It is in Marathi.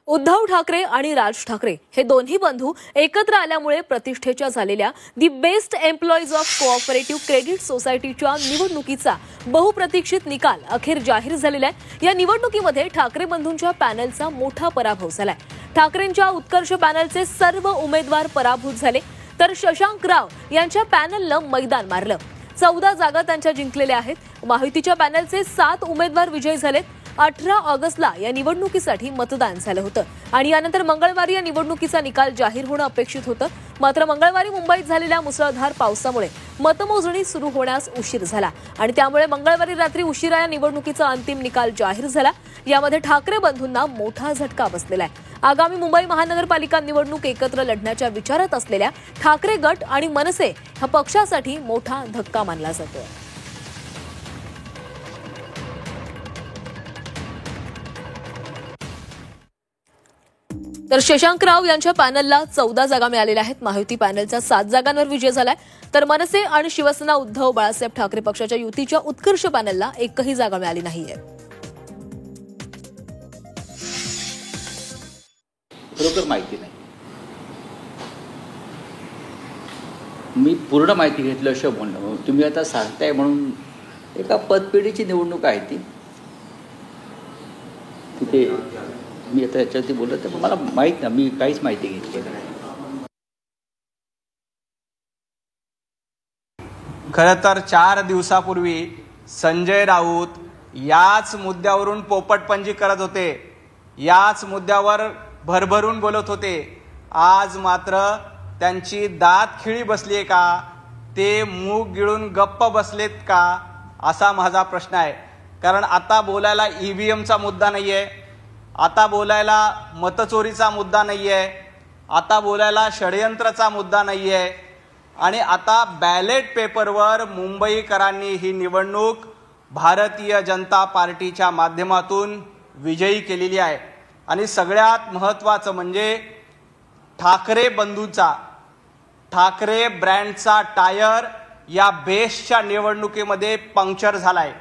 उद्धव ठाकरे आणि राज ठाकरे हे दोन्ही बंधू एकत्र आल्यामुळे प्रतिष्ठेच्या झालेल्या the best employees of cooperative credit सोसायटीच्या निवडणुकीचा बहुप्रतीक्षित निकाल अखेर जाहीर झालेला आहे। या निवडणुकीमध्ये ठाकरे बंधूंच्या पॅनलचा मोठा पराभव झालाय। ठाकरेंच्या उत्कर्ष पॅनलचे सर्व उमेदवार पराभूत झाले, तर शशांक राव यांच्या पॅनलनं मैदान मारलं। 14 जागा त्यांच्या जिंकलेल्या आहेत। महायुतीच्या पॅनलचे 7 उमेदवार विजयी झालेत। 18 ऑगस्टला या निवडणुकीसाठी मतदान झालं होतं आणि यानंतर मंगळवारी या निवडणुकीचा निकाल जाहीर होणं अपेक्षित होतं। मात्र मंगळवारी मुंबईत झालेल्या मुसळधार पावसामुळे मतमोजणी सुरू होण्यास उशीर झाला आणि त्यामुळे मंगळवारी रात्री उशिरा या निवडणुकीचा अंतिम निकाल जाहीर झाला। यामध्ये ठाकरे बंधूंना मोठा झटका बसलेला आहे। आगामी मुंबई महानगरपालिका निवडणूक एकत्र लढण्याच्या विचारात असलेल्या ठाकरे गट आणि मनसे हा पक्षासाठी मोठा धक्का मानला जातो। तर शशांक राव यांच्या पॅनलला 14 जागा मिळालेल्या आहेत। महायुती पॅनलचा 7 जागांवर विजय झालाय, तर मनसे आणि शिवसेना उद्धव बाळासाहेब ठाकरे पक्षाच्या युतीच्या उत्कर्ष पॅनलला एकही जागा मिळाली नाहीये। खरोखर माहिती नाही, मी पूर्ण माहिती घेतल्याशिवाय बोलणं। तुम्ही आता सांगताय म्हणून एका पदपेढीची निवडणूक आहे ती, तिथे मी आता याच्यावरती बोलत तर मला माहीत ना, मी काहीच माहिती घेतली नाही। खरं तर 4 दिवसापूर्वी संजय राऊत याच मुद्द्यावरून पोपटपंजी करत होते, याच मुद्द्यावर भरभरून बोलत होते। आज मात्र त्यांची दात खिळी बसली आहे का, ते मूग गिळून गप्प बसलेत का, असा माझा प्रश्न आहे। कारण आता बोलायला ईव्हीएमचा मुद्दा नाही आहे, आता बोलायला मतचोरीचा मुद्दा नाही आहे, आता बोलायला षडयंत्राचा मुद्दा नाही आहे आणि आता बॅलेट पेपरवर मुंबईकरांनी ही निवडणूक भारतीय जनता पार्टीच्या माध्यमातून विजयी केलेली आहे। आणि सगळ्यात महत्त्वाचं म्हणजे ठाकरे बंधूंचा, ठाकरे ब्रँडचा टायर या बेस्टच्या निवडणुकीमध्ये पंक्चर झालाय।